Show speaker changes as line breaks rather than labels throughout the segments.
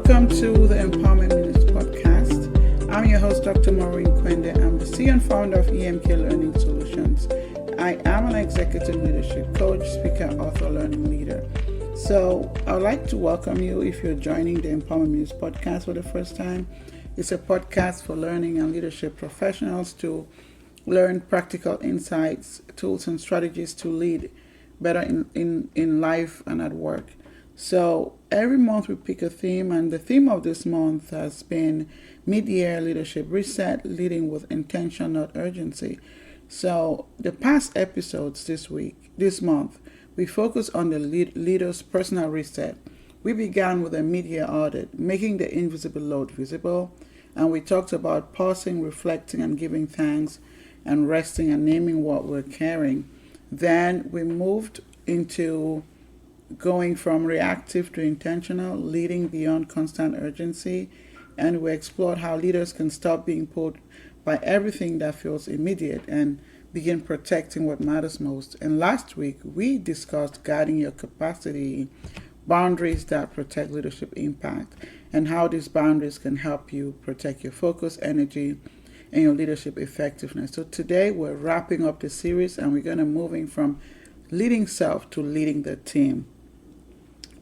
Welcome to the Empowerment Minutes podcast. I'm your host, Dr. Maurine Kwende. I'm the CEO and founder of EMK Learning Solutions. I am an executive leadership coach, speaker, author, learning leader. So I'd like to welcome you if you're joining the Empowerment Minutes podcast for the first time. It's a podcast for learning and leadership professionals to learn practical insights, tools, and strategies to lead better in life and at work. So every month we pick a theme, and the theme of this month has been mid-year leadership reset, leading with intention, not urgency. So the past episodes this month, we focused on the leader's personal reset. We began with a mid-year audit, making the invisible load visible, and we talked about pausing, reflecting, and giving thanks, and resting and naming what we're carrying. Then we moved into going from reactive to intentional, leading beyond constant urgency, and we explored how leaders can stop being pulled by everything that feels immediate and begin protecting what matters most. And last week, we discussed guiding your capacity, boundaries that protect leadership impact, and how these boundaries can help you protect your focus, energy, and your leadership effectiveness. So today, we're wrapping up the series, and we're going to moving from leading self to leading the team.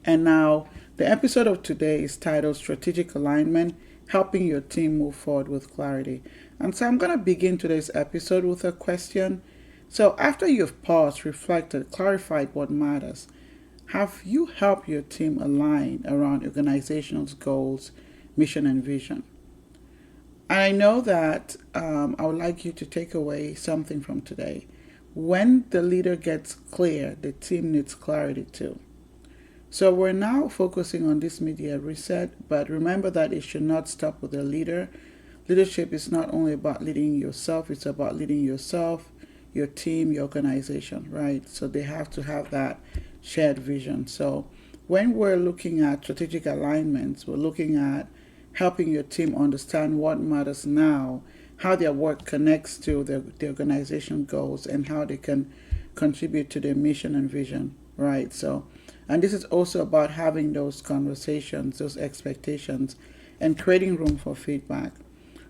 And now, the episode of today is titled Strategic Alignment, Helping Your Team Move Forward with Clarity. And so I'm going to begin today's episode with a question. So after you've paused, reflected, clarified what matters, have you helped your team align around organizational goals, mission, and vision? And I know that I would like you to take away something from today. When the leader gets clear, the team needs clarity too. So we're now focusing on this mid-year reset, but remember that it should not stop with the leader. Leadership is not only about leading yourself, it's about leading yourself, your team, your organization, right? So they have to have that shared vision. So when we're looking at strategic alignments, we're looking at helping your team understand what matters now, how their work connects to the organization goals, and how they can contribute to their mission and vision, right? So, and this is also about having those conversations, those expectations, and creating room for feedback.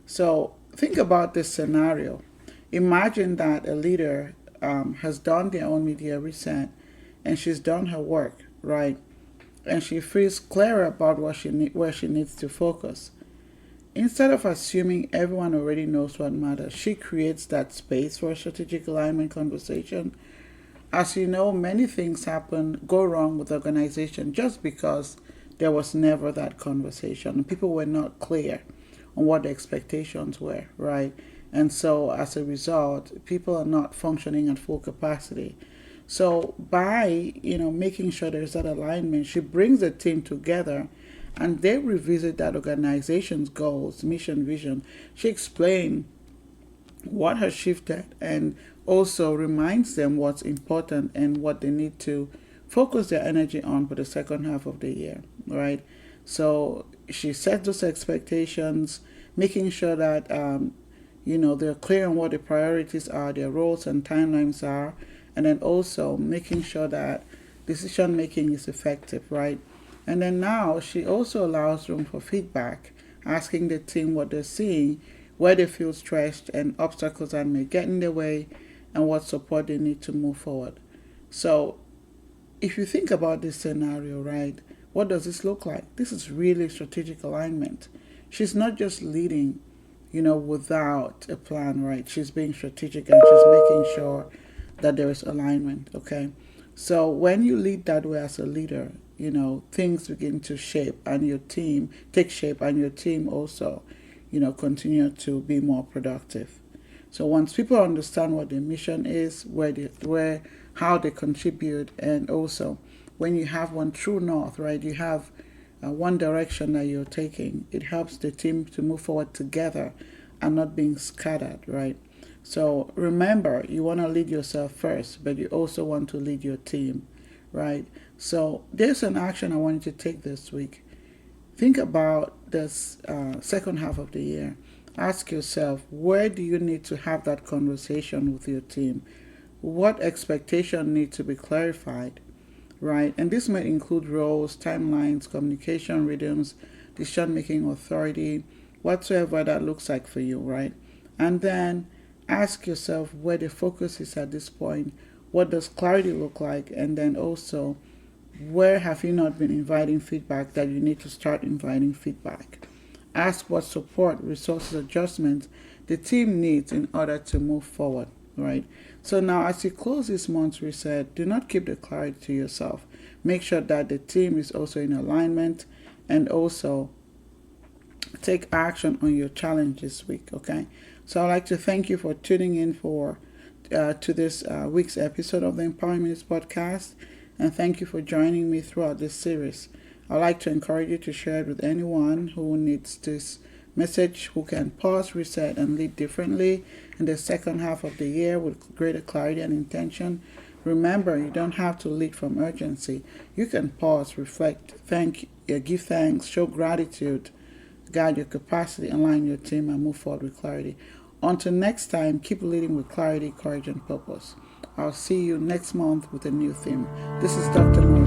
So think about this scenario. Imagine that a leader has done their own media reset, and she's done her work, right? And she feels clearer about where she needs to focus. Instead of assuming everyone already knows what matters, she creates that space for a strategic alignment conversation. As you know, many things go wrong with the organization just because there was never that conversation. People were not clear on what the expectations were, right? And so as a result, people are not functioning at full capacity. So by, making sure there's that alignment, she brings the team together and they revisit that organization's goals, mission, vision. She explained what has shifted and also reminds them what's important and what they need to focus their energy on for the second half of the year, right? So she sets those expectations, making sure that, they're clear on what the priorities are, their roles and timelines are, and then also making sure that decision making is effective, right? And then now she also allows room for feedback, asking the team what they're seeing, where they feel stressed, and obstacles that may get in their way, and what support they need to move forward. So if you think about this scenario, right, what does this look like? This is really strategic alignment. She's not just leading, without a plan, right? She's being strategic and she's making sure that there is alignment, okay? So when you lead that way as a leader, things begin to shape and your team take shape, and your team also, continue to be more productive. So once people understand what their mission is, how they contribute, and also when you have one true north, right, you have one direction that you're taking, it helps the team to move forward together and not being scattered, right? So remember, you want to lead yourself first, but you also want to lead your team, right? So there's an action I want you to take this week. Think about this second half of the year. Ask yourself, where do you need to have that conversation with your team? What expectation needs to be clarified, right? And this may include roles, timelines, communication rhythms, decision-making authority, whatsoever that looks like for you, right? And then ask yourself where the focus is at this point. What does clarity look like? And then also, where have you not been inviting feedback that you need to start inviting feedback? Ask what support, resources, adjustments the team needs in order to move forward, right? So now, as you close this month's reset, do not keep the clarity to yourself. Make sure that the team is also in alignment, and also take action on your challenge this week, okay? So I'd like to thank you for tuning in to this week's episode of the Empowering Minutes podcast, and thank you for joining me throughout this series. I'd like to encourage you to share it with anyone who needs this message, who can pause, reset, and lead differently in the second half of the year with greater clarity and intention. Remember, you don't have to lead from urgency. You can pause, reflect, give thanks, show gratitude, guide your capacity, align your team, and move forward with clarity. Until next time, keep leading with clarity, courage, and purpose. I'll see you next month with a new theme. This is Dr.